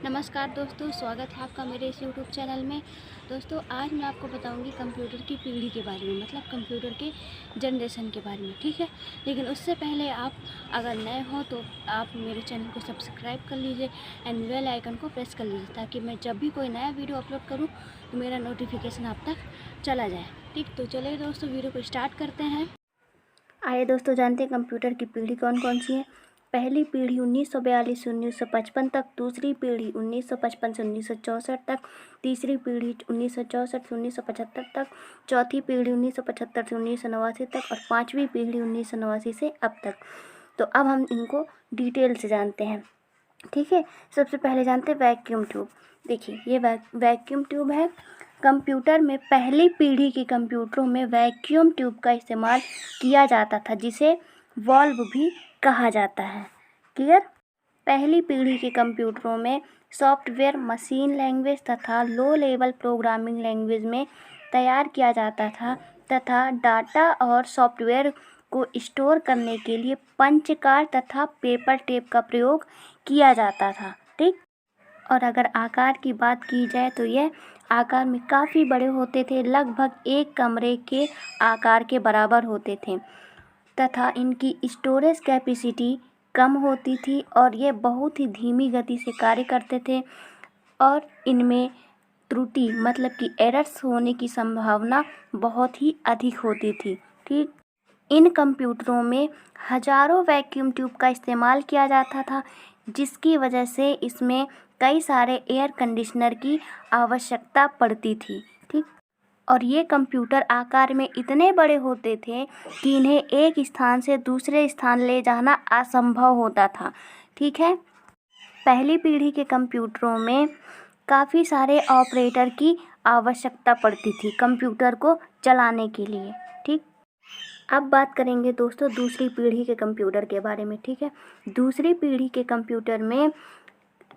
नमस्कार दोस्तों, स्वागत है आपका मेरे इस यूट्यूब चैनल में। दोस्तों, आज मैं आपको बताऊंगी कंप्यूटर की पीढ़ी के बारे में, मतलब कंप्यूटर के जनरेशन के बारे में, ठीक है। लेकिन उससे पहले आप अगर नए हो तो आप मेरे चैनल को सब्सक्राइब कर लीजिए एंड बेल आइकन को प्रेस कर लीजिए, ताकि मैं जब भी कोई नया वीडियो अपलोड करूँ तो मेरा नोटिफिकेशन आप तक चला जाए, ठीक। तो चलिए दोस्तों, वीडियो को स्टार्ट करते हैं। आइए दोस्तों, जानते हैं कंप्यूटर की पीढ़ी कौन कौन सी है। पहली पीढ़ी 1942 से 1955 तक, दूसरी पीढ़ी 1955 से 1964 तक, तीसरी पीढ़ी 1964 से 1975 तक, चौथी पीढ़ी 1975 से 1989 तक और पांचवी पीढ़ी 1989 से अब तक। तो अब हम इनको डिटेल से जानते हैं, ठीक है। सबसे पहले जानते हैं वैक्यूम ट्यूब। देखिए, ये वैक्यूम ट्यूब है। कंप्यूटर में पहली पीढ़ी के कंप्यूटरों में वैक्यूम ट्यूब का इस्तेमाल किया जाता था, जिसे वॉल्व भी कहा जाता है। क्लियर। पहली पीढ़ी के कंप्यूटरों में सॉफ्टवेयर मशीन लैंग्वेज तथा लो लेवल प्रोग्रामिंग लैंग्वेज में तैयार किया जाता था तथा डाटा और सॉफ्टवेयर को स्टोर करने के लिए पंच कार्ड तथा पेपर टेप का प्रयोग किया जाता था, ठीक। और अगर आकार की बात की जाए तो यह आकार में काफ़ी बड़े होते थे, लगभग एक कमरे के आकार के बराबर होते थे तथा इनकी स्टोरेज कैपेसिटी कम होती थी और ये बहुत ही धीमी गति से कार्य करते थे और इनमें त्रुटि मतलब कि एरर्स होने की संभावना बहुत ही अधिक होती थी, ठीक। इन कंप्यूटरों में हजारों वैक्यूम ट्यूब का इस्तेमाल किया जाता था, जिसकी वजह से इसमें कई सारे एयर कंडीशनर की आवश्यकता पड़ती थी, ठीक। और ये कंप्यूटर आकार में इतने बड़े होते थे कि इन्हें एक स्थान से दूसरे स्थान ले जाना असंभव होता था, ठीक है। पहली पीढ़ी के कंप्यूटरों में काफ़ी सारे ऑपरेटर की आवश्यकता पड़ती थी कंप्यूटर को चलाने के लिए, ठीक। अब बात करेंगे दोस्तों दूसरी पीढ़ी के कंप्यूटर के बारे में, ठीक है। दूसरी पीढ़ी के कंप्यूटर में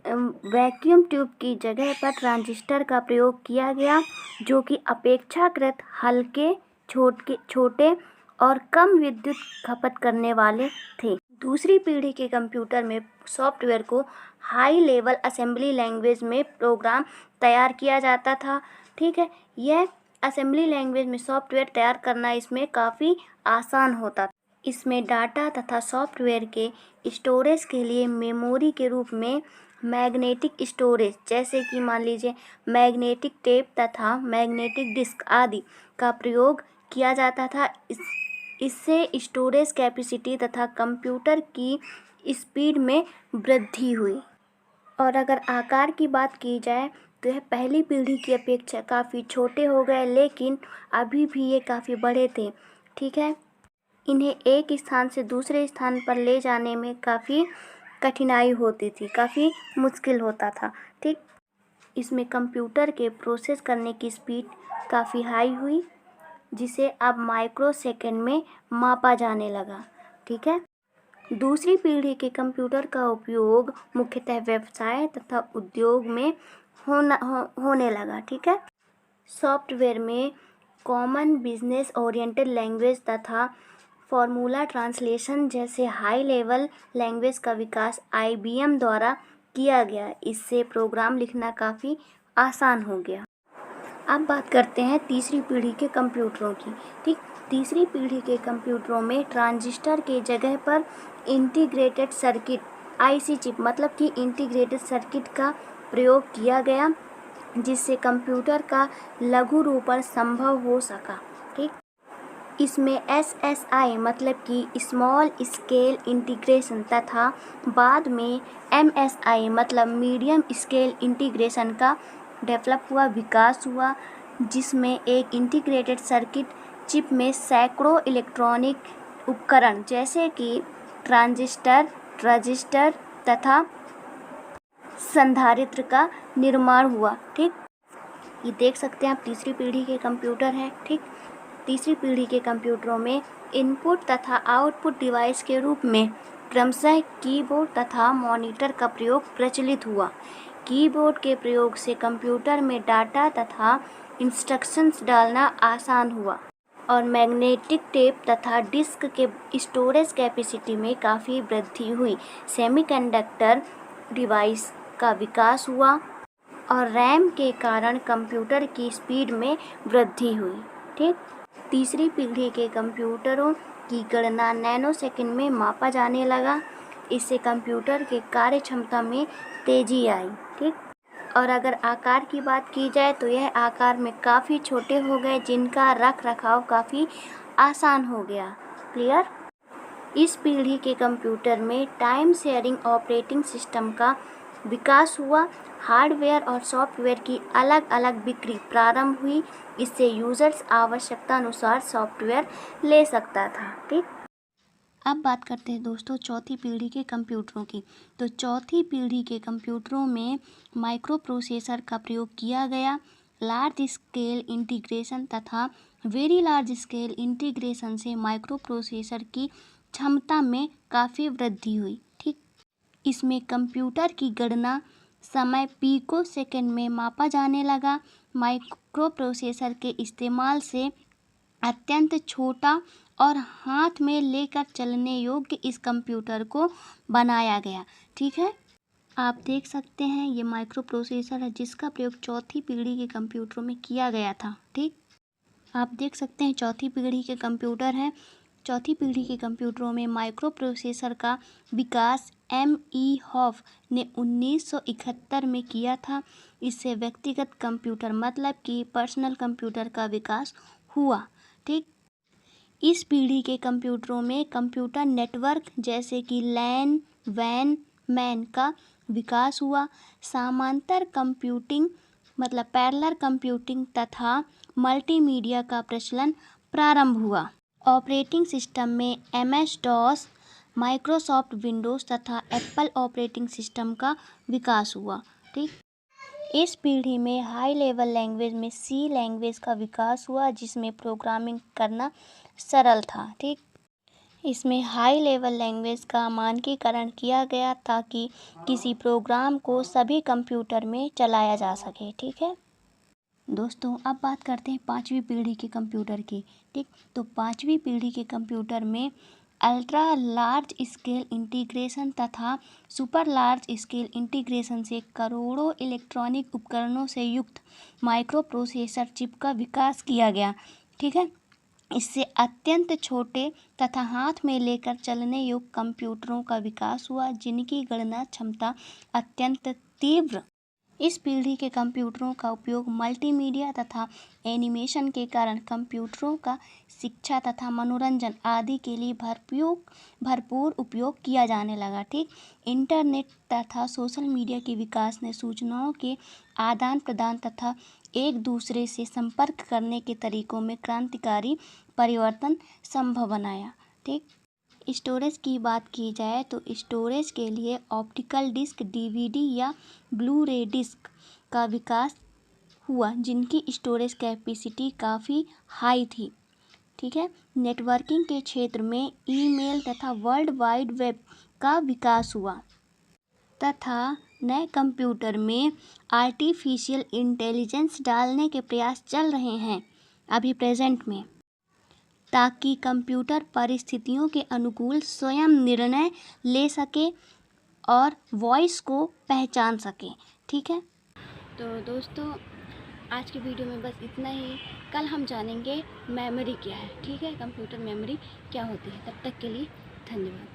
वैक्यूम ट्यूब की जगह पर ट्रांजिस्टर का प्रयोग किया गया, जो कि अपेक्षाकृत हल्के, छोटे और कम विद्युत खपत करने वाले थे। दूसरी पीढ़ी के कंप्यूटर में सॉफ्टवेयर को हाई लेवल असेंबली लैंग्वेज में प्रोग्राम तैयार किया जाता था, ठीक है। यह असेंबली लैंग्वेज में सॉफ्टवेयर तैयार करना इसमें काफ़ी आसान होता था। इसमें डाटा तथा सॉफ्टवेयर के स्टोरेज के लिए मेमोरी के रूप में मैग्नेटिक स्टोरेज, जैसे कि मान लीजिए मैग्नेटिक टेप तथा मैग्नेटिक डिस्क आदि का प्रयोग किया जाता था। इससे स्टोरेज कैपेसिटी तथा कंप्यूटर की स्पीड में वृद्धि हुई। और अगर आकार की बात की जाए तो यह पहली पीढ़ी की अपेक्षा काफ़ी छोटे हो गए, लेकिन अभी भी ये काफ़ी बड़े थे, ठीक है। इन्हें एक स्थान से दूसरे स्थान पर ले जाने में काफ़ी कठिनाई होती थी, काफ़ी मुश्किल होता था, ठीक। इसमें कंप्यूटर के प्रोसेस करने की स्पीड काफ़ी हाई हुई, जिसे अब माइक्रो सेकेंड में मापा जाने लगा, ठीक है। दूसरी पीढ़ी के कंप्यूटर का उपयोग मुख्यतः व्यवसाय तथा उद्योग में होने लगा, ठीक है। सॉफ्टवेयर में कॉमन बिजनेस ओरिएंटेड लैंग्वेज तथा फॉर्मूला ट्रांसलेशन जैसे हाई लेवल लैंग्वेज का विकास IBM द्वारा किया गया। इससे प्रोग्राम लिखना काफ़ी आसान हो गया। अब बात करते हैं तीसरी पीढ़ी के कंप्यूटरों की, ठीक। तीसरी पीढ़ी के कंप्यूटरों में ट्रांजिस्टर के जगह पर इंटीग्रेटेड सर्किट IC चिप मतलब कि इंटीग्रेटेड सर्किट का प्रयोग किया गया, जिससे कंप्यूटर का लघु रूपण संभव हो सका, ठीक। इसमें SSI मतलब कि स्मॉल स्केल इंटीग्रेशन तथा बाद में MSI मतलब मीडियम स्केल इंटीग्रेशन का डेवलप हुआ, विकास हुआ, जिसमें एक इंटीग्रेटेड सर्किट चिप में सैकड़ों इलेक्ट्रॉनिक उपकरण जैसे कि ट्रांजिस्टर, रजिस्टर तथा संधारित्र का निर्माण हुआ, ठीक। ये देख सकते हैं आप, तीसरी पीढ़ी के कंप्यूटर हैं, ठीक। तीसरी पीढ़ी के कंप्यूटरों में इनपुट तथा आउटपुट डिवाइस के रूप में क्रमशः कीबोर्ड तथा मॉनिटर का प्रयोग प्रचलित हुआ। कीबोर्ड के प्रयोग से कंप्यूटर में डाटा तथा इंस्ट्रक्शंस डालना आसान हुआ और मैग्नेटिक टेप तथा डिस्क के स्टोरेज कैपेसिटी में काफ़ी वृद्धि हुई। सेमीकंडक्टर डिवाइस का विकास हुआ और रैम के कारण कंप्यूटर की स्पीड में वृद्धि हुई। ठीक। तीसरी पीढ़ी के कंप्यूटरों की गणना नैनोसेकंड में मापा जाने लगा। इससे कंप्यूटर के कार्य क्षमता में तेजी आई। ठीक। और अगर आकार की बात की जाए तो यह आकार में काफ़ी छोटे हो गए, जिनका रख रखाव काफ़ी आसान हो गया। क्लियर। इस पीढ़ी के कंप्यूटर में टाइम शेयरिंग ऑपरेटिंग सिस्टम का विकास हुआ। हार्डवेयर और सॉफ्टवेयर की अलग अलग बिक्री प्रारंभ हुई। इससे यूजर्स आवश्यकता अनुसार सॉफ्टवेयर ले सकता था। ठीक। अब बात करते हैं दोस्तों चौथी पीढ़ी के कंप्यूटरों की। तो चौथी पीढ़ी के कंप्यूटरों में माइक्रो प्रोसेसर का प्रयोग किया गया। लार्ज स्केल इंटीग्रेशन तथा वेरी लार्ज स्केल इंटीग्रेशन से माइक्रो प्रोसेसर की क्षमता में काफ़ी वृद्धि हुई। ठीक। इसमें कंप्यूटर की गणना समय पीको सेकंड में मापा जाने लगा। माइक्रो प्रोसेसर के इस्तेमाल से अत्यंत छोटा और हाथ में लेकर चलने योग्य इस कंप्यूटर को बनाया गया। ठीक है, आप देख सकते हैं ये माइक्रो प्रोसेसर है जिसका प्रयोग चौथी पीढ़ी के कंप्यूटरों में किया गया था। ठीक, आप देख सकते हैं चौथी पीढ़ी के कंप्यूटर हैं। चौथी पीढ़ी के कंप्यूटरों में माइक्रो प्रोसेसर का विकास M.E. हॉफ ने 1971 में किया था। इससे व्यक्तिगत कंप्यूटर मतलब कि पर्सनल कंप्यूटर का विकास हुआ। ठीक, इस पीढ़ी के कंप्यूटरों में कंप्यूटर नेटवर्क जैसे कि लैन, वैन, मैन का विकास हुआ। समांतर कंप्यूटिंग मतलब पैरेलल कंप्यूटिंग तथा मल्टीमीडिया का प्रचलन प्रारंभ हुआ। ऑपरेटिंग सिस्टम में MS-DOS, माइक्रोसॉफ्ट विंडोज़ तथा एप्पल ऑपरेटिंग सिस्टम का विकास हुआ। ठीक, इस पीढ़ी में हाई लेवल लैंग्वेज में C लैंग्वेज का विकास हुआ जिसमें प्रोग्रामिंग करना सरल था। ठीक, इसमें हाई लेवल लैंग्वेज का मानकीकरण किया गया ताकि किसी प्रोग्राम को सभी कंप्यूटर में चलाया जा सके। ठीक है दोस्तों, अब बात करते हैं पांचवी पीढ़ी के कंप्यूटर की। ठीक, तो पांचवी पीढ़ी के कंप्यूटर में अल्ट्रा लार्ज स्केल इंटीग्रेशन तथा सुपर लार्ज स्केल इंटीग्रेशन से करोड़ों इलेक्ट्रॉनिक उपकरणों से युक्त माइक्रो प्रोसेसर चिप का विकास किया गया। ठीक है, इससे अत्यंत छोटे तथा हाथ में लेकर चलने योग्य कंप्यूटरों का विकास हुआ जिनकी गणना क्षमता अत्यंत तीव्र। इस पीढ़ी के कंप्यूटरों का उपयोग मल्टीमीडिया तथा एनिमेशन के कारण कंप्यूटरों का शिक्षा तथा मनोरंजन आदि के लिए भरपूर उपयोग किया जाने लगा। ठीक, इंटरनेट तथा सोशल मीडिया के विकास ने सूचनाओं के आदान प्रदान तथा एक दूसरे से संपर्क करने के तरीकों में क्रांतिकारी परिवर्तन संभव बनाया। ठीक, स्टोरेज की बात की जाए तो स्टोरेज के लिए ऑप्टिकल डिस्क, DVD या ब्लू रे डिस्क का विकास हुआ जिनकी स्टोरेज कैपेसिटी काफ़ी हाई थी। ठीक है, नेटवर्किंग के क्षेत्र में ईमेल तथा वर्ल्ड वाइड वेब का विकास हुआ तथा नए कंप्यूटर में आर्टिफिशियल इंटेलिजेंस डालने के प्रयास चल रहे हैं अभी प्रेजेंट में, ताकि कंप्यूटर परिस्थितियों के अनुकूल स्वयं निर्णय ले सके और वॉइस को पहचान सके। ठीक है, तो दोस्तों आज की वीडियो में बस इतना ही। कल हम जानेंगे मेमोरी क्या है। ठीक है, कंप्यूटर मेमोरी क्या होती है। तब तक के लिए धन्यवाद।